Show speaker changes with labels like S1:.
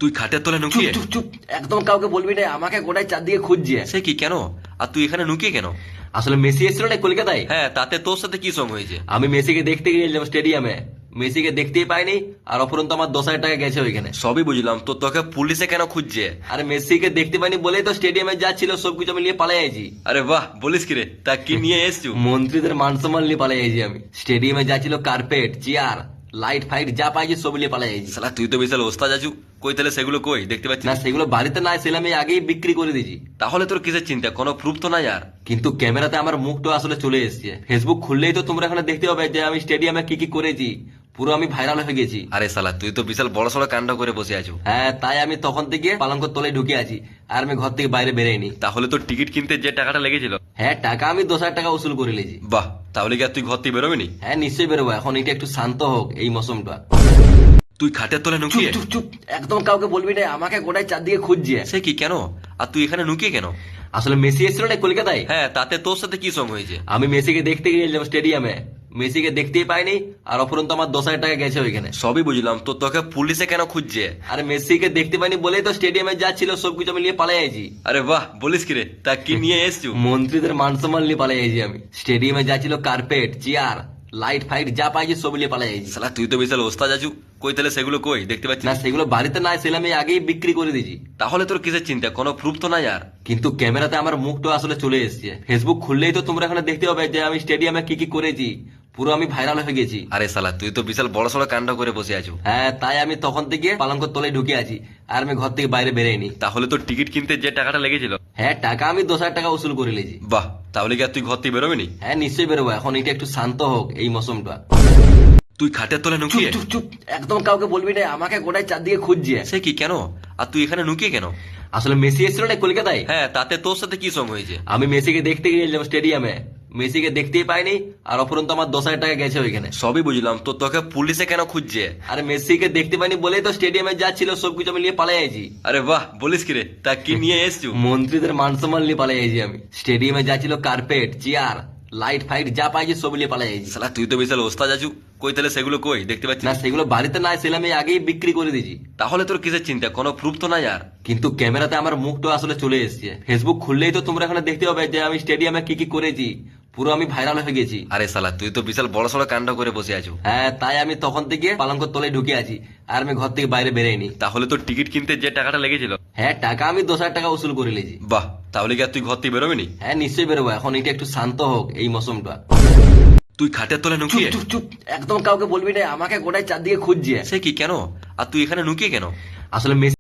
S1: তুই খাটের তলে
S2: চুপ
S1: নুকিয়ে?
S2: চুপ চুপ, একদম কাউকে বলবি না, আমাকে গোটায় চারদিকে খুঁজছে।
S1: সে কি, কেন? আর তুই এখানে নুকিয়ে কেন?
S2: আসলে মেসি এসেছিল না কলকাতায়।
S1: হ্যাঁ, তাতে তোর সাথে কি সঙ্গ হয়েছে?
S2: আমি মেসিকে দেখতে গিয়েছিলাম স্টেডিয়ামে, মেসিকে দেখতেই পাইনি, আর অপরন্ত আমার 10,000 টাকা গেছে ওইখানে।
S1: সবই বুঝলাম, তো তোকে পুলিশে কেন খুঁজছে?
S2: আরে মেসিকে দেখতে পাইনি বলেই তো স্টেডিয়ামে যা ছিল সবকিছু আমি নিয়ে পালাই আইছি।
S1: আরে বাহ, বলিস কি রে? তা কি নিয়ে এসছু?
S2: মন্ত্রীদের মান সম্মান নিয়ে পালাই আইছি আমি। স্টেডিয়ামে যা ছিল কার্পেট, চেয়ার, লাইট ফাইট যা পাইছি সব নিয়ে পালাই আইছি।
S1: শালা তুই তো বিশাল ওস্তাদ আছু। কই তাহলে সেগুলো কই দেখতে পাচ্ছি
S2: না
S1: না?
S2: সেগুলো বাড়িতে না ছিল, আমি আগেই বিক্রি করে দিয়েছি।
S1: তাহলে তোর কিসের চিন্তা? কোনো প্রুফ তো নাই আর।
S2: কিন্তু ক্যামেরাতে আমার মুখটা আসলে চলে এসেছে, ফেসবুক খুললেই তো তোমরা এখানে দেখতে পাবে যে আমি স্টেডিয়ামে কি কি করেছি। পুরো আমি ভাইরাল হয়ে গেছি।
S1: আরে শালা তুই তো বিশাল বড় সড়ো কাণ্ড করে বসে আছো।
S2: হ্যাঁ, তাই আমি তখন থেকে পালঙ্কর তলায় ঢুকে আছি, আর আমি ঘর থেকে বাইরে বেরোয়নি।
S1: তাহলে তোর টিকিট কিনতে যে টাকাটা লেগেছিল?
S2: হ্যাঁ, টাকা আমি 10,000 টাকা উসুল করে নিয়েছি।
S1: বাহ, তাহলে কি আর তুই ঘর থেকে বেরোবি?
S2: হ্যাঁ নিশ্চয়ই বেরোবো, এখন এটা একটু শান্ত হোক এই মৌসুমটা।
S1: তুই খাটের তলে
S2: চুপ
S1: নুকিয়ে?
S2: চুপ চুপ, একদম কাউকে বলবি না, আমাকে গোটায় চারদিকে খুঁজছে।
S1: সে কি, কেন? আর তুই এখানে নুকিয়ে কেন?
S2: আসলে মেসি এসেছিল না কলকাতায়।
S1: হ্যাঁ, তাতে তোর সাথে কি সঙ্গ হয়েছে?
S2: আমি মেসিকে দেখতে গিয়েছিলাম স্টেডিয়ামে, মেসিকে দেখতেই পাইনি, আর অপরন্ত আমার 10,000 টাকা গেছে ওইখানে।
S1: সবই বুঝলাম, তো তোকে পুলিশে কেন খুঁজছে?
S2: আরে মেসিকে দেখতে পাইনি বলেই তো স্টেডিয়ামে যা ছিল সবকিছু আমি নিয়ে পালাই আইছি।
S1: আরে বাহ, বলিস কি রে? তা কি নিয়ে এসছু?
S2: মন্ত্রীদের মান সম্মান নিয়ে পালাই আইছি আমি। স্টেডিয়ামে যা ছিল কার্পেট, চেয়ার, লাইট ফাইট যা পাইছি সব নিয়ে পালাই আইছি।
S1: শালা তুই তো বিশাল ওস্তাদ আছু। কই তাহলে সেগুলো কই দেখতে পাচ্ছি
S2: না
S1: না?
S2: সেগুলো বাড়িতে না ছিল, আমি আগেই বিক্রি করে দিয়েছি।
S1: তাহলে তোর কিসের চিন্তা? কোনো প্রুফ তো নাই আর।
S2: কিন্তু ক্যামেরাতে আমার মুখটা আসলে চলে এসেছে, ফেসবুক খুললেই তো তোমরা এখানে দেখতে পাবে যে আমি স্টেডিয়ামে কি কি করেছি। পুরো আমি ভাইরাল হয়ে গেছি।
S1: আরে শালা তুই তো বিশাল বড় সড়ো কাণ্ড করে বসে আছো।
S2: হ্যাঁ, তাই আমি তখন থেকে পালঙ্কর তলায় ঢুকে আছি, আর আমি ঘর থেকে বাইরে বেরোয়নি।
S1: তাহলে তোর টিকিট কিনতে যে টাকাটা লেগেছিল?
S2: হ্যাঁ, টাকা আমি 10,000 টাকা উসুল করে নিয়েছি।
S1: বাহ, তাহলে কি আর তুই ঘর থেকে বেরোবি?
S2: হ্যাঁ নিশ্চয়ই বেরোবো, এখন এটা একটু শান্ত হোক এই মৌসুমটা।
S1: তুই খাটের তলে
S2: চুপ
S1: নুকিয়ে?
S2: চুপ চুপ, একদম কাউকে বলবি না, আমাকে গোটায় চারদিকে খুঁজছে।
S1: সে কি, কেন? আর তুই এখানে নুকিয়ে কেন?
S2: আসলে মেসি এসেছিল না কলকাতায়।
S1: হ্যাঁ, তাতে তোর সাথে কি সঙ্গ হয়েছে?
S2: আমি মেসিকে দেখতে গিয়েছিলাম স্টেডিয়ামে, মেসিকে দেখতেই পাইনি, আর অপরন্ত আমার 10,000 টাকা গেছে ওইখানে।
S1: সবই বুঝলাম, তো তোকে পুলিশে কেন খুঁজছে?
S2: আরে মেসিকে দেখতে পাইনি বলেই তো স্টেডিয়ামে যা ছিল সবকিছু আমি নিয়ে পালাই আইছি।
S1: আরে বাহ, বলিস কি রে? তা কি নিয়ে এসছু?
S2: মন্ত্রীদের মান সম্মান নিয়ে পালাই আইছি আমি। স্টেডিয়ামে যা ছিল কার্পেট, চেয়ার, লাইট ফাইট যা পাইছি সব নিয়ে পালাই আইছি।
S1: শালা তুই তো বিশাল ওস্তাদ আছু। কই তাহলে সেগুলো কই দেখতে পাচ্ছি
S2: না
S1: না?
S2: সেগুলো বাড়িতে না ছিল, আমি আগেই বিক্রি করে দিয়েছি।
S1: তাহলে তোর কিসের চিন্তা? কোনো প্রুফ তো নাই আর।
S2: কিন্তু ক্যামেরাতে আমার মুখটা আসলে চলে এসেছে, ফেসবুক খুললেই তো তোমরা এখানে দেখতে পাবে যে আমি স্টেডিয়ামে কি কি করেছি। পুরো আমি ভাইরাল হয়ে গেছি।
S1: আরে শালা তুই তো বিশাল বড় সড়ো কাণ্ড করে বসে আছো।
S2: হ্যাঁ, তাই আমি তখন থেকে পালঙ্কর তলায় ঢুকে আছি, আর আমি ঘর থেকে বাইরে বেরোয়নি।
S1: তাহলে তোর টিকিট কিনতে যে টাকাটা লেগেছিল?
S2: হ্যাঁ, টাকা আমি 10,000 টাকা উসুল করে নিয়েছি।
S1: বাহ, তাহলে কি আর তুই ঘর থেকে বেরোবি?
S2: হ্যাঁ নিশ্চয়ই বেরোবো, এখন এটা একটু শান্ত হোক এই মৌসুমটা।
S1: তুই খাটের তলে
S2: চুপ
S1: নুকিয়ে?
S2: চুপ চুপ, একদম কাউকে বলবি না, আমাকে গোটায় চারদিকে খুঁজছে।
S1: সে কি, কেন? আর তুই এখানে নুকিয়ে কেন?
S2: আসলে মেসি